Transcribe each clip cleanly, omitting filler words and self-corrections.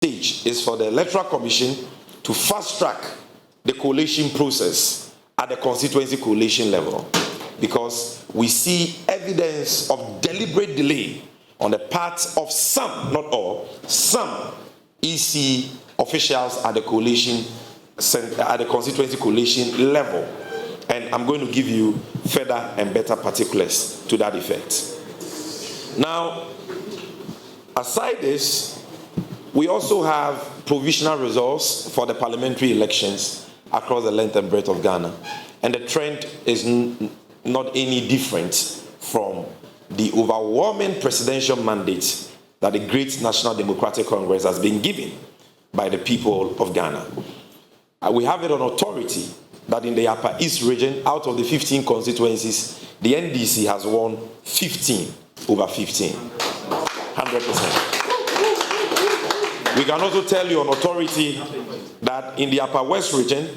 stage is for the Electoral Commission to fast-track the collation process at the constituency collation level, because we see evidence of deliberate delay on the part of some, not all, some EC officials at the collation, at the constituency collation level. And I'm going to give you further and better particulars to that effect. Now, aside this, we also have provisional results for the parliamentary elections across the length and breadth of Ghana. And the trend is not any different from the overwhelming presidential mandate that the great National Democratic Congress has been given by the people of Ghana. We have it on authority that in the Upper East region, out of the 15 constituencies, the NDC has won 15 over 15. 100%. We can also tell you on authority that in the Upper West region,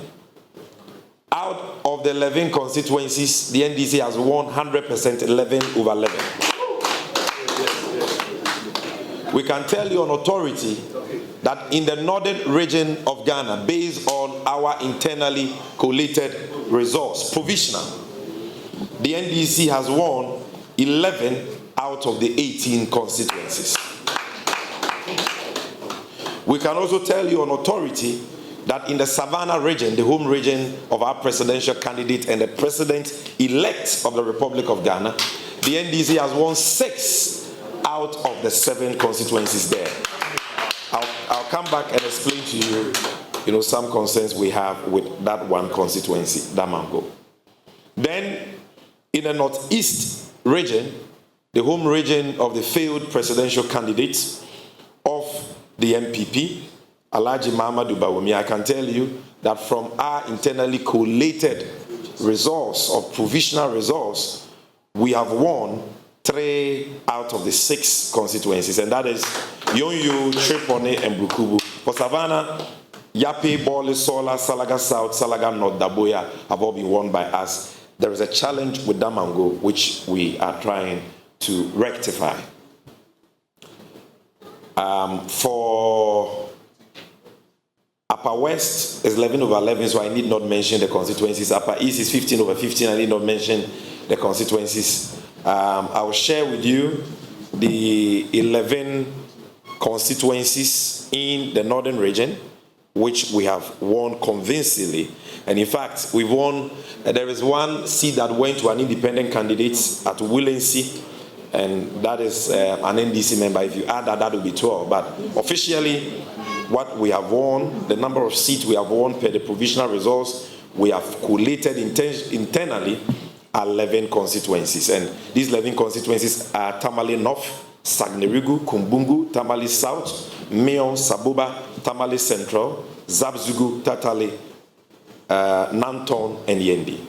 out of the 11 constituencies, the NDC has won 100%, 11 over 11. We can tell you on authority that in the northern region of Ghana, based on our internally collated results, provisional, the NDC has won 11 out of the 18 constituencies. We can also tell you on authority that in the Savannah region, the home region of our presidential candidate and the president-elect of the Republic of Ghana, the NDC has won 6 out of the 7 constituencies there. I'll come back and explain to you, some concerns we have with that one constituency, Damango. Then, in the northeast region, the home region of the failed presidential candidate of the MPP, Alhaji Mahamudu Bawumia, I can tell you that from our internally collated results or provisional results, we have won 3 out of the 6 constituencies, and that is Yonyu, Tripone, and Brukubu. For Savannah, Yape, Bole, Sola, Salaga South, Salaga North, Daboya have all been won by us. There is a challenge with Damango, which we are trying to rectify. For Upper West is 11 over 11, so I need not mention the constituencies. Upper East is 15 over 15, I need not mention the constituencies. I will share with you the 11 constituencies in the northern region, which we have won convincingly. And in fact, we've won, there is one seat that went to an independent candidate at Willency, and that is an NDC member. If you add that, that will be 12. But officially, what we have won, the number of seats we have won per the provisional results, we have collated internally 11 constituencies. And these 11 constituencies are Tamale North, Sagnerigu, Kumbungu, Tamale South, Meon, Saboba, Tamale Central, Zabzugu, Tatale, Nanton, and Yendi.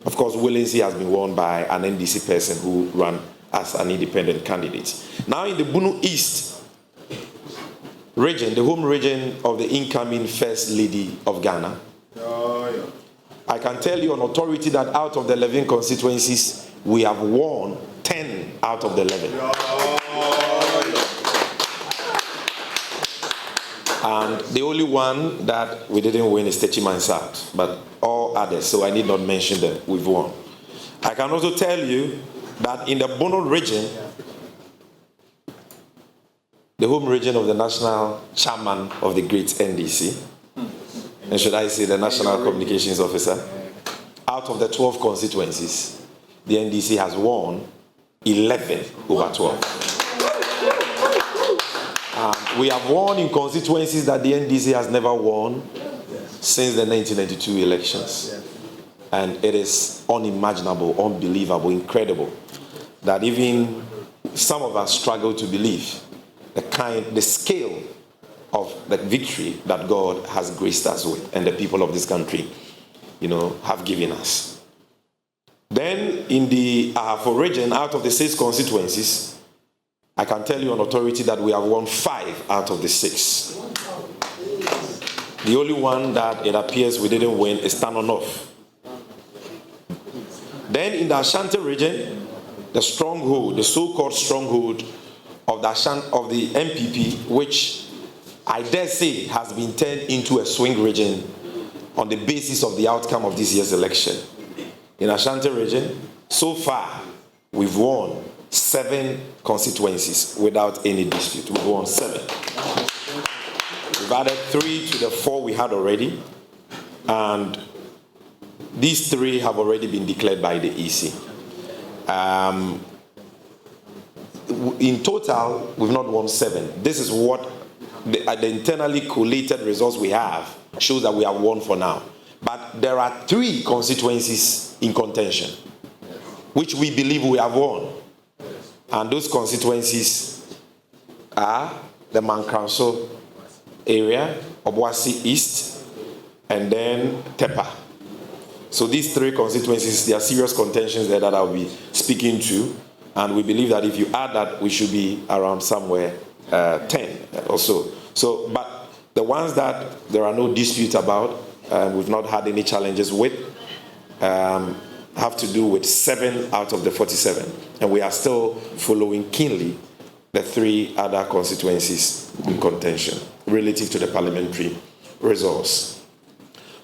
Of course, Willency has been won by an NDC person who ran as an independent candidate. Now in the Bunu East region, the home region of the incoming First Lady of Ghana, I can tell you on authority that out of the 11 constituencies, we have won 10 out of the 11. And the only one that we didn't win is Techiman South, but all others, so I need not mention them, we've won. I can also tell you that in the Bono region, the home region of the national chairman of the great NDC, and should I say the national communications officer, out of the 12 constituencies, the NDC has won 11 over 12. We have won in constituencies that the NDC has never won since the 1992 elections. And it is unimaginable, unbelievable, incredible that even some of us struggle to believe the scale of the victory that God has graced us with and the people of this country, have given us. Then in the Ahafo region, out of the 6 constituencies, I can tell you on authority that we have won 5 out of the 6. The only one that it appears we didn't win is Tanonof. Then in the Ashanti region, the stronghold, the so-called stronghold of the MPP, which I dare say, has been turned into a swing region on the basis of the outcome of this year's election. In Ashanti region, so far, we've won 7 constituencies without any dispute. We've won 7. We've added 3 to the 4 we had already, and these 3 have already been declared by the EC. In total, we've not won 7. This is what the internally collated results we have shows that we have won for now. But there are 3 constituencies in contention, which we believe we have won. And those constituencies are the Mankanso area, Obuasi East, and then Tepa. So these 3 constituencies, there are serious contentions there that I'll be speaking to. And we believe that if you add that, we should be around somewhere 10 or so. So, but the ones that there are no disputes about, we've not had any challenges with, have to do with 7 out of the 47. And we are still following keenly the 3 other constituencies in contention relative to the parliamentary results.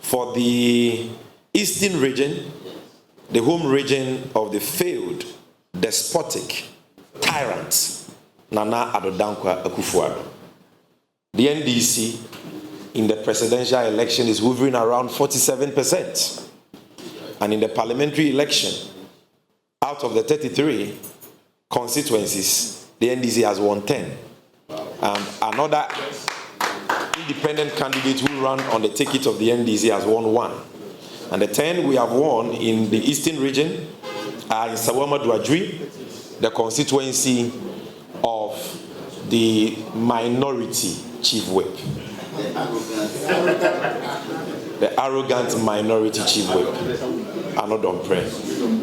For the Eastern region, the home region of the failed despotic tyrant Nana Addo Dankwa Akufo-Addo, the NDC in the presidential election is hovering around 47%. And in the parliamentary election, out of the 33 constituencies, the NDC has won 10. Another independent candidate who ran on the ticket of the NDC has won 1. And the 10 we have won in the Eastern region are in Sawama Duadjui, the constituency of the minority chief whip. The arrogant minority chief whip. Anodon Pre.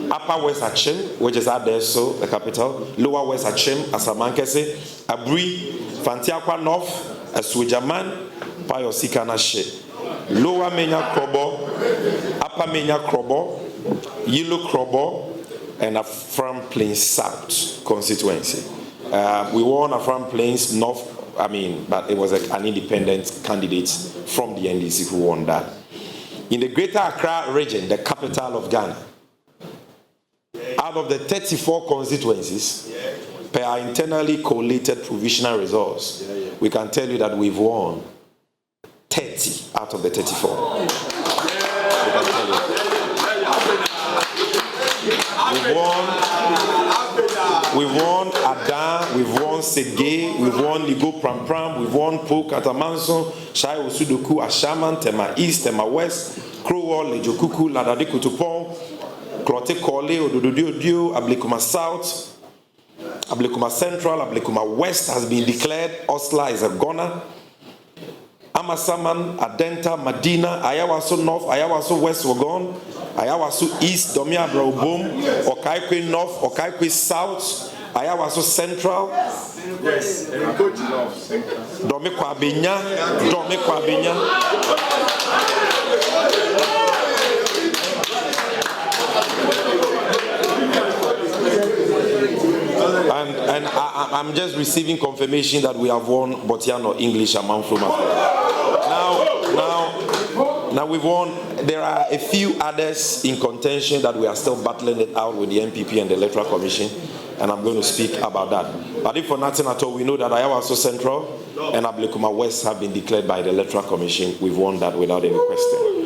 Upper West Achem, which is Adeso, the capital. Lower West Achem, Asamankese, Abri, Fantiakwa North, Aswejaman, Payosika Nashe. Lower Menya Krobo, Upper Menya Krobo, Yellow Krobo, and Afram Plains South constituency. We won Afram Plains North, but it was an independent candidate from the NDC who won that. In the Greater Accra region, the capital of Ghana, out of the 34 constituencies, per our internally collated provisional results, we can tell you that we've won 30 out of the 34. We can tell you. We've won Adan, we've won Sege, we've won Ligo Pram, we've won Po Katamanso, Shai Osudoku, Ashaman, Tema East, Tema West, Crowell, Lejokuku, Ladade Kutupon, Klote Kole, Odododio, Ablekuma South, Ablekuma Central, Ablekuma West has been declared. Osla is a goner. Amasaman, Adenta, Madina, Ayawaso North, Ayawaso West were gone. Ayawaso East, Domia Braubum, Okaikwe North, Okaikwe South, Ayawaso Central. Yes, and go to North Central. Domekwa Benya. And I'm just receiving confirmation that we have won Botiano English and Manfrom as well. Now we've won. There are a few others in contention that we are still battling it out with the MPP and the Electoral Commission, and I'm going to speak about that. But if for nothing at all, we know that Ayawaso Central and Ablekuma West have been declared by the Electoral Commission. We've won that without any question.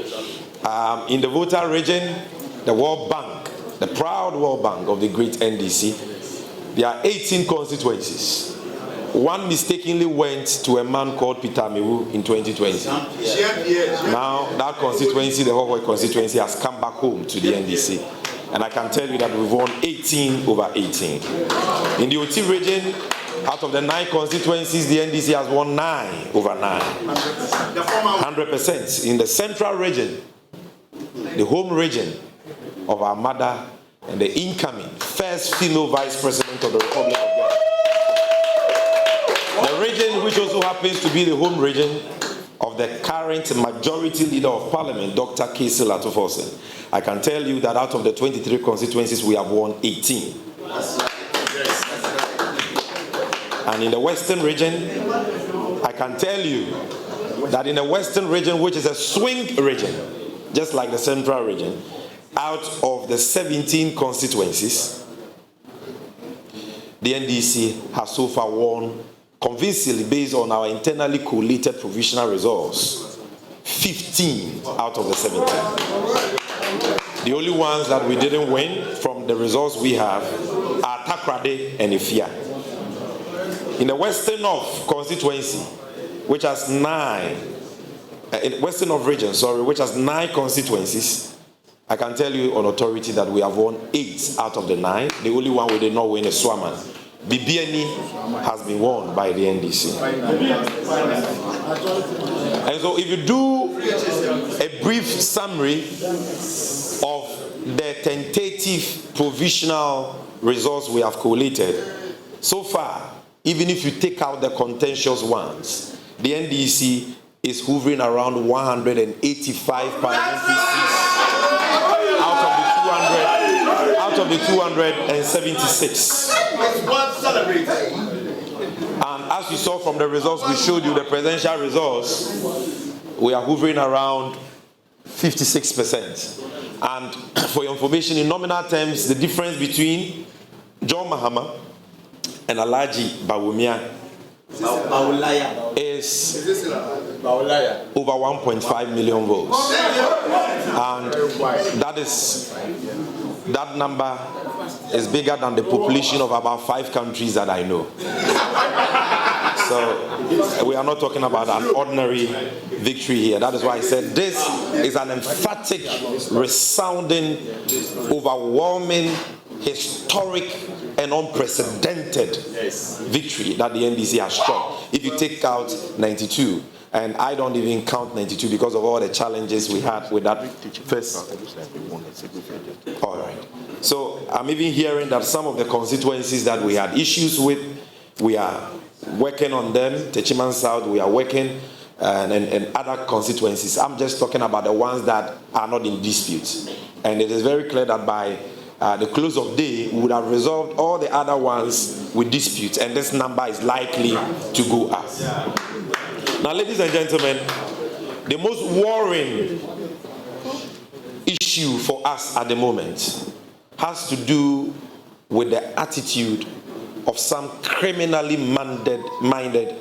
In the voter region, the World Bank, the proud World Bank of the great NDC, there are 18 constituencies. One mistakenly went to a man called Peter Mewu in 2020. Now that constituency, the whole constituency, has come back home to the NDC. And I can tell you that we've won 18 over 18. In the OT region, out of the 9 constituencies, the NDC has won 9 over 9. 100%. In the central region, the home region of our mother and the incoming first female vice president of the Republic of Ghana. The region which also happens to be the home region of the current majority leader of parliament, Dr. Casey Latofosen. I can tell you that out of the 23 constituencies, we have won 18. And in the western region, I can tell you that in the western region, which is a swing region, just like the central region, out of the 17 constituencies, the NDC has so far won convincingly based on our internally collated provisional results, 15 out of the 17. The only ones that we didn't win from the results we have are Takrade and Ifia. In the Western North constituency, which has 9, Western North region, which has 9 constituencies, I can tell you on authority that we have won 8 out of the 9. The only one we did not win is Swaman. Bibiani has been won by the NDC. And so if you do a brief summary of the tentative provisional results we have collated, so far, even if you take out the contentious ones, the NDC is hovering around 185 parliamentary seats out of the 276. And as you saw from the results we showed you, the presidential results, we are hovering around 56%. And for your information, in nominal terms, the difference between John Mahama and Alhaji Bawumia is over 1.5 million votes. And that number is bigger than the population of about 5 countries that I know. So we are not talking about an ordinary victory here. That is why I said this is an emphatic, resounding, overwhelming, historic and unprecedented victory that the NDC has struck. If you take out 92, and I don't even count 92 because of all the challenges we had with that first. All right. So I'm even hearing that some of the constituencies that we had issues with, we are working on them. Techiman South, we are working, and other constituencies. I'm just talking about the ones that are not in dispute. And it is very clear that by the close of day, we would have resolved all the other ones with disputes, and this number is likely to go up. Now, ladies and gentlemen, the most worrying issue for us at the moment has to do with the attitude of some criminally minded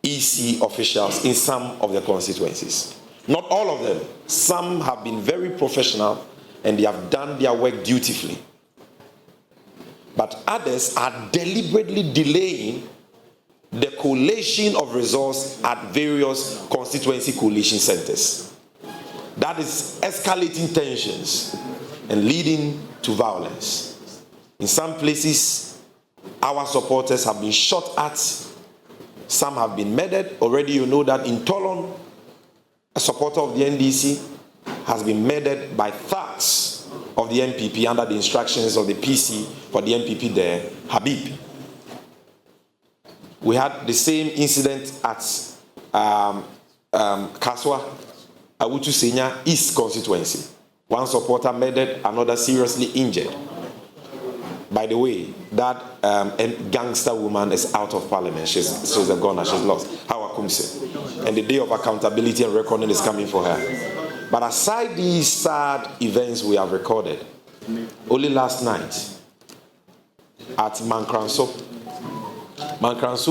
EC officials in some of the constituencies. Not all of them. Some have been very professional and they have done their work dutifully. But others are deliberately delaying the collation of results at various constituency collation centers. That is escalating tensions and leading to violence. In some places, our supporters have been shot at. Some have been murdered. Already you know that in Tolon, a supporter of the NDC has been murdered by thugs of the MPP under the instructions of the PC for the MPP there, Habib. We had the same incident at Kaswa, Awutu Senya East constituency. One supporter murdered, another seriously injured. By the way, that gangster woman is out of parliament. She's a goner, she's lost. Hawakumse. And the day of accountability and reckoning is coming for her. But aside these sad events we have recorded, only last night at Mankranso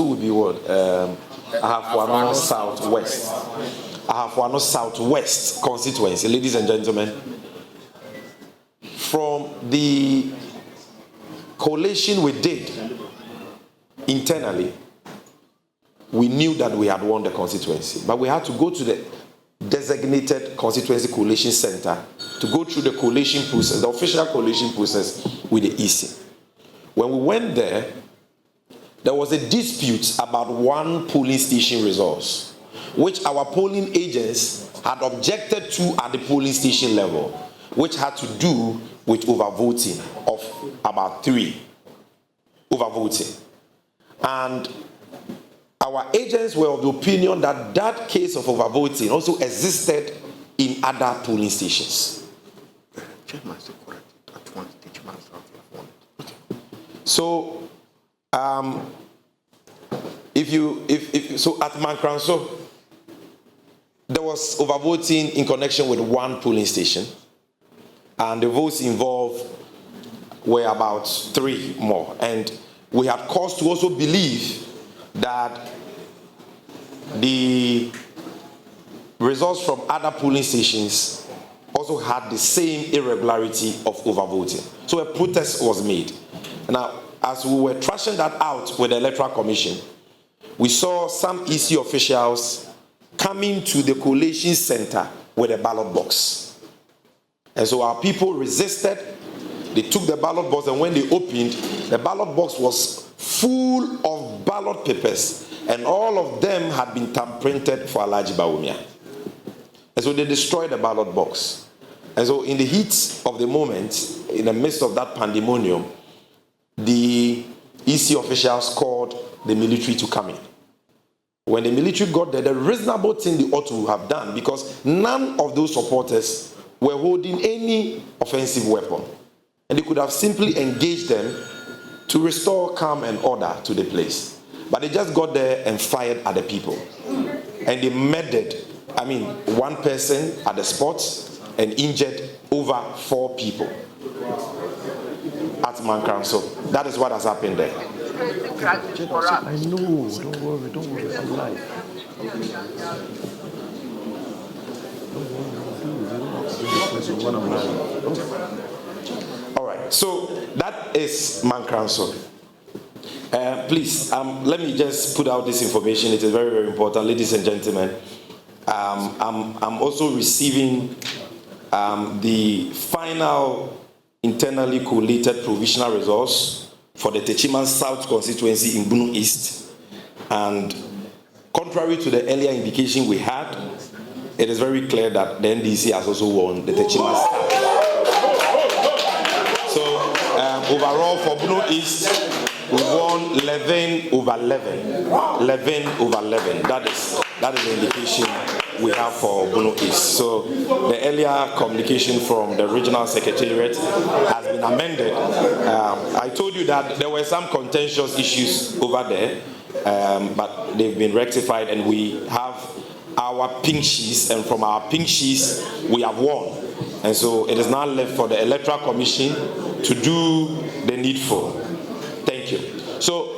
would be what? Ahafuano Southwest. Ahafuano Southwest constituency, ladies and gentlemen. From the collation we did internally, we knew that we had won the constituency, but we had to go to the designated constituency collation center to go through the collation process, the official collation process with the EC. When we went there, there was a dispute about one polling station results, which our polling agents had objected to at the polling station level, which had to do with overvoting of about 3. Overvoting. And our agents were of the opinion that that case of overvoting also existed in other polling stations. So, So at Mankranso, there was overvoting in connection with one polling station, and the votes involved were about 3 more. And we had cause to also believe that the results from other polling stations also had the same irregularity of overvoting. So a protest was made. Now, as we were trashing that out with the Electoral Commission, we saw some EC officials coming to the collation center with a ballot box. And so our people resisted. They took the ballot box, and when they opened, the ballot box was full of ballot papers, and all of them had been thumb-printed for Alhaji Bawumia. And so they destroyed the ballot box. And so in the heat of the moment, in the midst of that pandemonium, the EC officials called the military to come in. When the military got there, the reasonable thing they ought to have done, because none of those supporters were holding any offensive weapon, and they could have simply engaged them to restore calm and order to the place. But they just got there and fired at the people. And they murdered, one person at the spot and injured over 4 people at Mankranso. That is what has happened there. I know, don't worry, I'm live. All right, so that is Mankranso. Please, let me just put out this information. It is very, very important, ladies and gentlemen. I'm also receiving the final internally collated provisional results for the Techiman South constituency in Bunu East. And contrary to the earlier indication we had, it is very clear that the NDC has also won the Techiman South. So overall for Bunu East, we won 11/11. 11/11. That is the indication we have for Bunu East. So the earlier communication from the regional secretariat has been amended. I told you that there were some contentious issues over there, but they've been rectified, and we have our pink sheets, and from our pink sheets we have won. And so it is now left for the Electoral Commission to do the needful. Thank you. So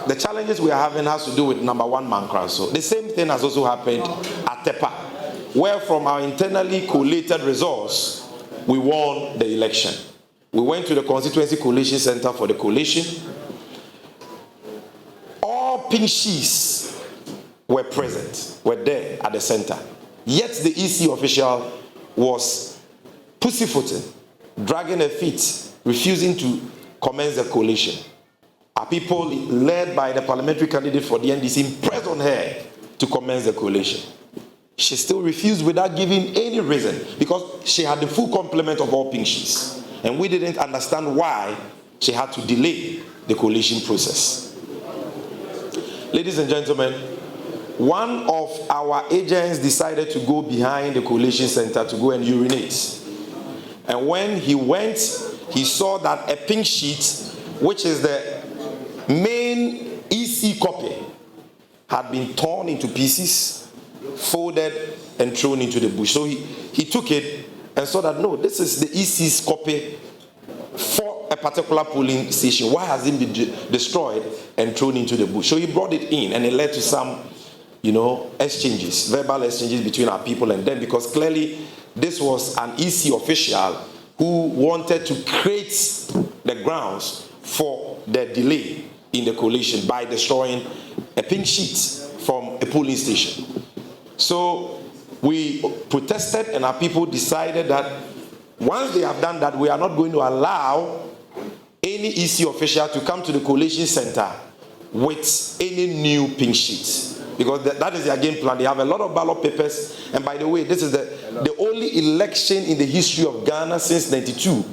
the challenges we are having has to do with number 1, Mankranso. The same thing has also happened at Tepa, where from our internally collated results, we won the election. We went to the constituency collation center for the collation. All pink sheets were present, were there at the center. Yet the EC official was pussyfooting, dragging her feet, refusing to commence the collation. Our people, led by the parliamentary candidate for the NDC, pressed on her to commence the collation. She still refused without giving any reason, because she had the full complement of all pink sheets. And we didn't understand why she had to delay the collation process. Ladies and gentlemen, one of our agents decided to go behind the collation center to go and urinate. And when he went, he saw that a pink sheet, which is the main EC copy, had been torn into pieces, folded, and thrown into the bush. So he took it and saw that, no, this is the EC's copy for a particular polling station. Why has it been destroyed and thrown into the bush? So he brought it in, and it led to some, exchanges, verbal exchanges between our people and them, because clearly this was an EC official who wanted to create the grounds for the delay in the collation by destroying a pink sheet from a polling station. So we protested, and our people decided that once they have done that, we are not going to allow any EC official to come to the collation center with any new pink sheets, because that is their game plan. They have a lot of ballot papers, and by the way, this is the only election in the history of Ghana since '92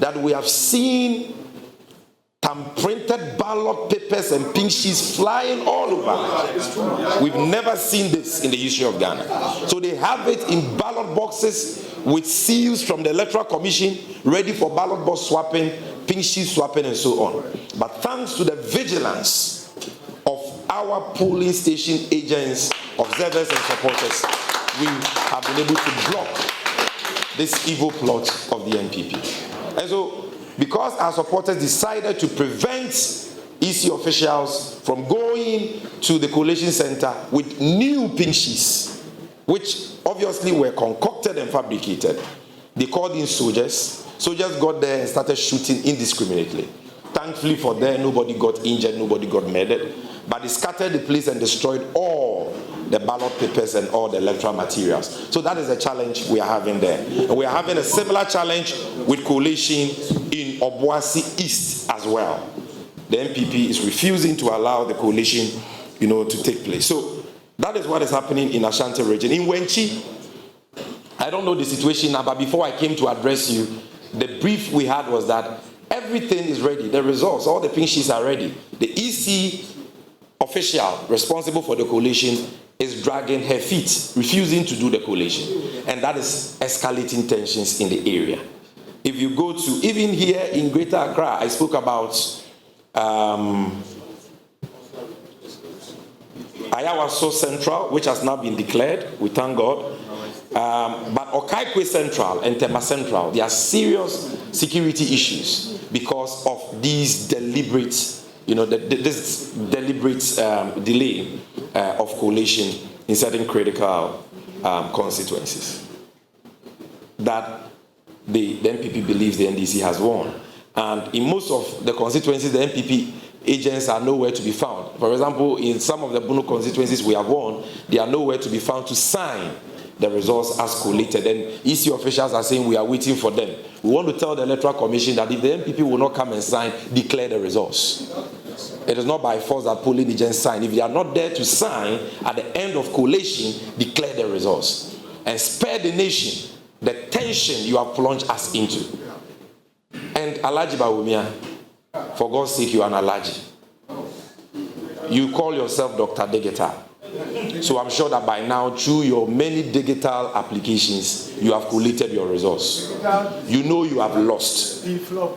that we have seen printed ballot papers and pink sheets flying all over. We've never seen this in the history of Ghana. So they have it in ballot boxes with seals from the Electoral Commission, ready for ballot box swapping, pink sheet swapping, and so on. But thanks to the vigilance our polling station agents, observers and supporters, we have been able to block this evil plot of the NPP. And so, because our supporters decided to prevent EC officials from going to the collation center with new pinches, which obviously were concocted and fabricated, they called in soldiers. Soldiers got there and started shooting indiscriminately. Thankfully for them, nobody got injured, nobody got murdered. But they scattered the place and destroyed all the ballot papers and all the electoral materials. So that is the challenge we are having there. And we are having a similar challenge with collation in Obuasi East as well. The NPP is refusing to allow the collation, to take place. So that is what is happening in Ashanti region. In Wenchi, I don't know the situation now, but before I came to address you, the brief we had was that everything is ready. The results, all the pink sheets are ready. The EC official responsible for the collation is dragging her feet, refusing to do the collation. And that is escalating tensions in the area. If you go to, even here in Greater Accra, I spoke about Ayawaso Central, which has now been declared, we thank God. But Okaikwe Central and Tema Central, there are serious security issues because of these deliberate, this deliberate delay of collation in certain critical constituencies that the NPP believes the NDC has won. And in most of the constituencies, the NPP agents are nowhere to be found. For example, in some of the Bono constituencies we have won, they are nowhere to be found to sign the results as collated. And EC officials are saying we are waiting for them. We want to tell the Electoral Commission that if the NPP will not come and sign, declare the results. It is not by force that polling agents sign. If they are not there to sign, at the end of collation, declare the results. And spare the nation the tension you have plunged us into. And Alhaji Bawumia, for God's sake, you are an Alhaji. You call yourself Dr. Digital. So I'm sure that by now, through your many digital applications, you have collated your results. You know you have lost.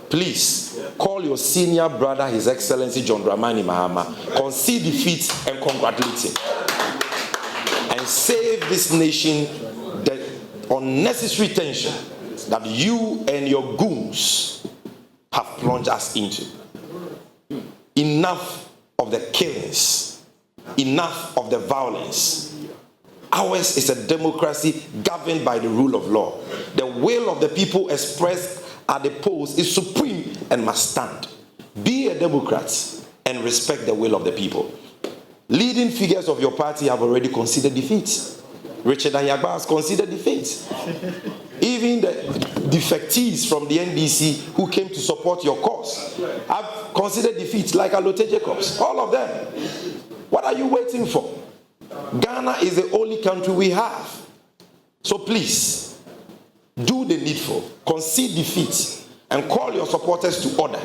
Please, call your senior brother, His Excellency John Dramani Mahama, concede defeat and congratulate him. And save this nation the unnecessary tension that you and your goons have plunged us into. Enough of the killings. Enough of the violence. Ours is a democracy governed by the rule of law. The will of the people expressed at the polls is supreme and must stand. Be a Democrat and respect the will of the people. Leading figures of your party have already considered defeat. Richard Ayagba has considered defeat. Even the defectees from the NDC who came to support your cause have considered defeat, like Alote Jacobs. All of them. What are you waiting for? Ghana is the only country we have. So please, do the needful, concede defeat, and call your supporters to order.